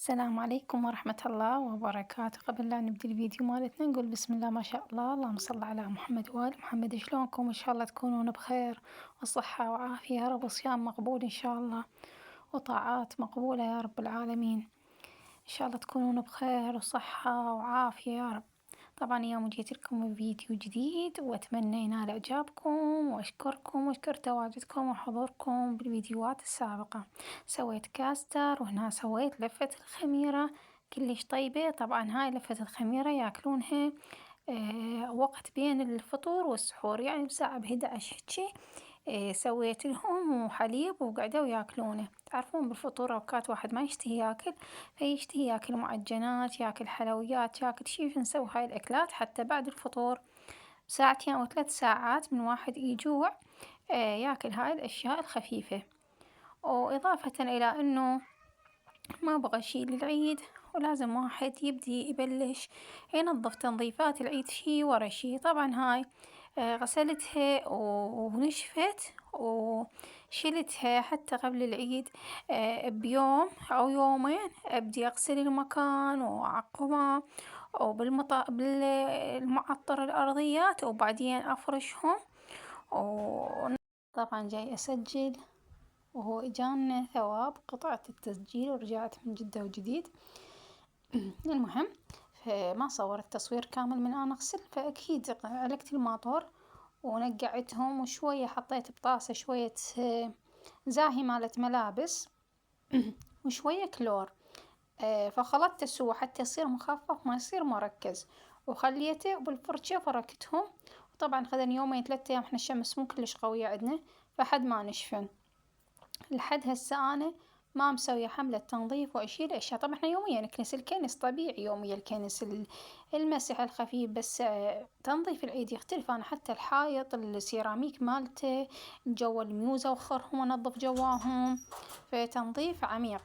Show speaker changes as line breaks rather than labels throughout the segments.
السلام عليكم ورحمة الله وبركاته. قبل لا نبدي الفيديو مالتنا نقول بسم الله ما شاء الله، اللهم صل على محمد وآل محمد. شلونكم؟ إن شاء الله تكونون بخير وصحة وعافية يا رب، وصيام مقبول إن شاء الله وطاعات مقبولة يا رب العالمين. إن شاء الله تكونون بخير وصحة وعافية يا رب. طبعا يوم جيت لكم بفيديو جديد وأتمنى ينال إعجابكم، وأشكركم وأشكر تواجدكم وحضوركم بالفيديوهات السابقة. سويت كاستر وهنا سويت لفة الخميرة كلش طيبة. طبعا هاي لفة الخميرة ياكلونها وقت بين الفطور والسحور، يعني بساعة ب11 هيجي. سويت لهم وحليب وقعدوا ياكلونه. تعرفون بالفطور أوقات واحد ما يشتهي ياكل، فيشتهي ياكل معجنات، ياكل حلويات، ياكل شي، فنسوي هاي الأكلات حتى بعد الفطور ساعتين أو 3 ساعات من واحد يجوع ياكل هاي الأشياء الخفيفة. وإضافة إلى أنه ما بغى شي للعيد، ولازم واحد يبدي يبلش ينظف تنظيفات العيد شي ورا شي. طبعا هاي غسلتها ونشفت وشلتها حتى قبل العيد بيوم أو يومين. أبدي أغسل المكان وأعقمه بالمعطر الأرضيات، وبعدين أفرشهم. وطبعا جاي أسجل، وهو إجانا ثواب قطعة التسجيل ورجعت من جدة وجديد. المهم، فما صورت تصوير كامل من أنا أغسل، فأكيد علقت الماطور ونقعتهم، وشوية حطيت بطاسة شوية زاهي مالت ملابس وشوية كلور. فخلطته سوا حتى يصير مخفف ما يصير مركز، وخليته بالفرشة فركتهم. وطبعا خذني يومين 3 أيام، احنا الشمس مو كلش قوية عندنا، فحد ما نشفن. لحد هسه أنا ما مسوية حملة تنظيف وأشيل أشياء. طبعا احنا يوميا نكنس الكنس طبيعي، يوميا الكنس المسح الخفيف، بس تنظيف العيد يختلف. أنا حتى الحايط السيراميك مالته جو الميوزة وخرهم وانظف جواهم، فتنظيف عميق.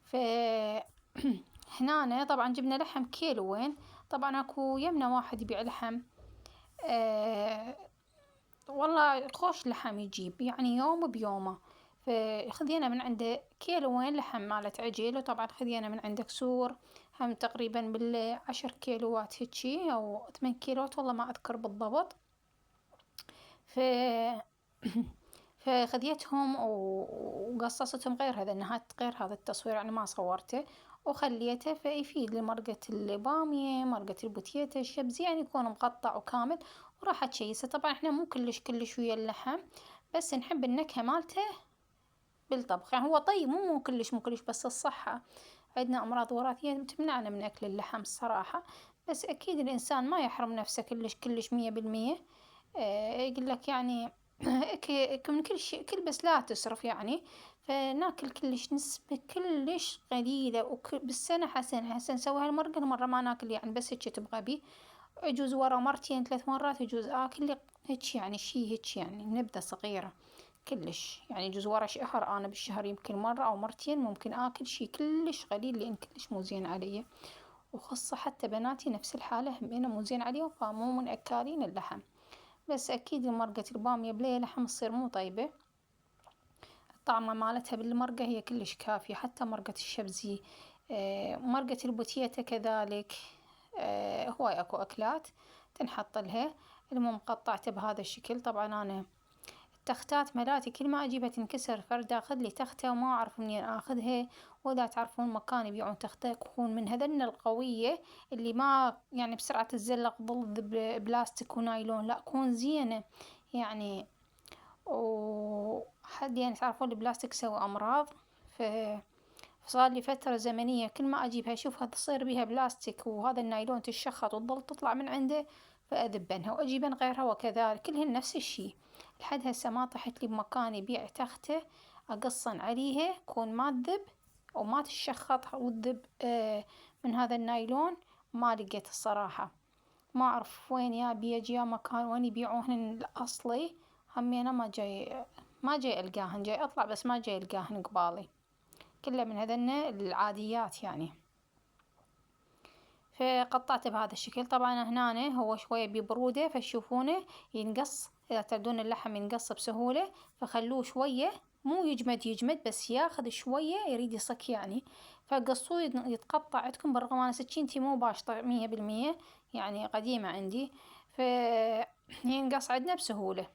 ف هنا طبعا جبنا لحم كيلوين. طبعا اكو يمنا واحد يبيع لحم والله خوش لحم يجيب، يعني يوم بيومه. فخذينا من عنده كيلوين لحم مالت عجل، وطبعا خذينا من عنده كسور هم تقريبا بال10 كيلوات هيجي او 8 كيلوات، والله ما اذكر بالضبط. ف فخذيتهم وقصصتهم غير هذا النهاية، غير هذا التصوير يعني ما صورته وخليته. فيفيد لمرقة البامية، مرقة البوتيتا، الشبزي، يعني يكون مقطع وكامل وراح تشيسه. طبعا احنا مو كلش ويا اللحم، بس نحب النكهة مالته بالطبخ. يعني هو طيب، مو كلش بس الصحة عندنا أمراض وراثية تمنعنا من أكل اللحم الصراحة. بس أكيد الإنسان ما يحرم نفسه كلش 100%. يقولك يعني من كل شيء كل، بس لا تسرف يعني. فناكل كلش نسبة كلش قليلة، بالسنة حسن نسوي هالمرقة مرة ما ناكل، يعني بس هيك تبغى بيه. يجوز ورا مرتين 3 مرات يجوز آكل هيك، يعني شي هيك، يعني نبذة صغيرة كلش. يعني يجوز ورا شهر أنا بالشهر يمكن مرة أو مرتين ممكن آكل شي كلش قليل، لأن كلش مو زين علي. وخاصة حتى بناتي نفس الحالة، همينة مو زين عليهم، فمو من أكالين اللحم. بس أكيد مرقة البامية بلا لحم تصير مو طيبة. الطعمة مالتها بالمرقة هي كلش كافية. حتى مرقة الشبزي، مرقة البوتيتا كذلك. هواي أكو أكلات تنحط لها. المهم قطعته بهذا الشكل. طبعا أنا التختات ملاتي كل ما أجيبها تنكسر، فرد أخذلي تختة وما أعرف منين أخذها. وإذا تعرفون مكان يبيعون تختة تكون من هذن القوية اللي ما يعني بسرعة تتزلق ضد بلاستيك ونايلون، لا تكون زينة يعني. وحد يعني تعرفون البلاستيك يسوي أمراض. ف فصار لي فترة زمنية كل ما أجيبها أشوفها تصير بيها بلاستيك وهذا النايلون تشخط وتظل تطلع من عنده، فأذبنها وأجيبن غيرها وكذلك كلهن نفس الشي. لحد هسه ما طحت لي بمكان يبيع تختة أقصن عليها تكون ما تذب وما تشخط وتذب من هذا النايلون. ما لقيت الصراحة، ما أعرف وين يا مكان وين يبيعوهن الأصلي. همينه ما جاي ألقاهن، جاي أطلع بس ما جاي ألقاهن قبالي، كله من هذن العاديات يعني. فقطعته بهذا الشكل. طبعا هنا هو شوية ببرودة فتشوفونه ينقص. إذا تردون اللحم ينقص بسهولة، فخلوه شوية مو يجمد بس ياخذ شوية يريد يصك يعني. فقصوه يتقطع عندكم. بالرغم أنا سكينتي مو باشطة 100%، يعني قديمة عندي، ينقص عندنا بسهولة.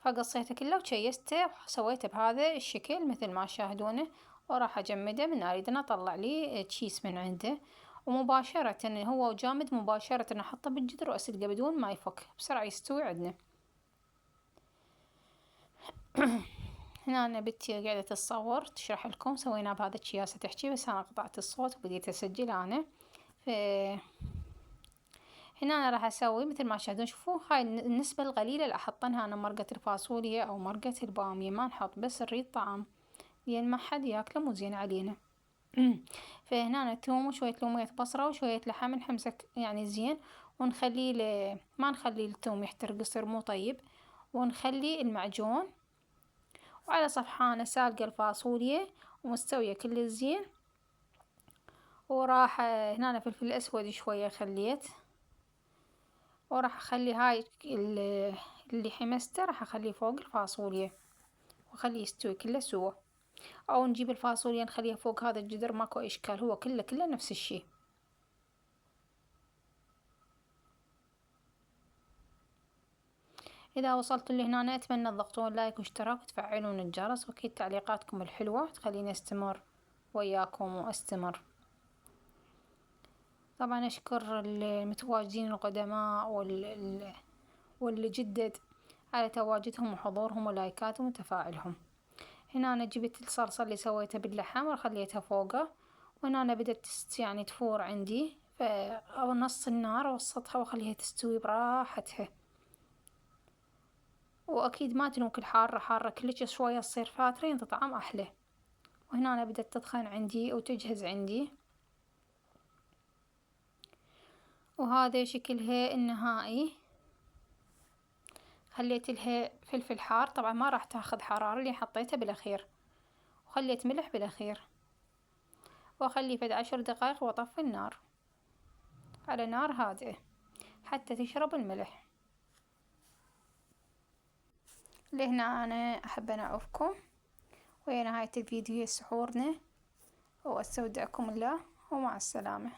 فقصيته كله وشيسته وسويته بهذا الشكل مثل ما تشاهدونه، وراح اجمده من اريد ان اطلع لي تشيس من عنده، ومباشرة هو جامد مباشرة احطه بالجدر واسلقه بدون ما يفك، بسرعة يستوي عندنا. هنا أنا بنتي قاعدة تصور تشرح لكم، سوينا بهذا الشياسة تحكي، بس أنا قطعت الصوت وبديت أسجل أنا. هنا أنا راح أسوي مثل ما تشاهدون. شوفوا هاي النسبة القليلة اللي أحطنها أنا مرقة الفاصوليا أو مرقة البامية، ما نحط، بس نريد طعم لأن ما حد ياكله مو زين علينا. فهنا توم وشوية لومية بصرة وشوية لحم نحمسك يعني زين، ونخليه ما نخلي التوم يحترق يصير مو طيب، ونخلي المعجون. وعلى صفحانة سالقة الفاصوليا ومستوية كل زين. وراح هنا فلفل أسود شوية خليت، وراح أخلي هاي اللي حمسته راح أخليه فوق الفاصوليا وأخليه يستوي كله سوا، أو نجيب الفاصوليا نخليها فوق هذا الجدر، ماكو إشكال، هو كله نفس الشي. إذا وصلتوا لهنا أتمنى تضغطون لايك واشتراك وتفعلون الجرس، وأكيد تعليقاتكم الحلوة تخليني أستمر وياكم وأستمر. طبعا أشكر المتواجدين القدماء واللي جدد على تواجدهم وحضورهم ولايكاتهم وتفاعلهم. هنا أنا جبت الصلصة اللي سويتها باللحم وخليتها فوقه، وهنا أنا بدأت يعني تفور عندي، أو نص النار وسطها وخليها تستوي براحتها. وأكيد ما تنوك حارة حارة كلش، شوية تصير فاترين تطعم أحلى. وهنا أنا بدأت تطخن عندي وتجهز عندي، وهذا شكلها النهائي. خليت لها فلفل حار، طبعا ما راح تاخذ حرارة اللي حطيته بالأخير، وخليت ملح بالأخير، وأخليه فد 10 دقائق وأطفي النار على نار هادئة حتى تشرب الملح. لهنا أنا أحب أن أعوفكم، وهي نهاية الفيديو سحورنا، وأستودعكم الله ومع السلامة.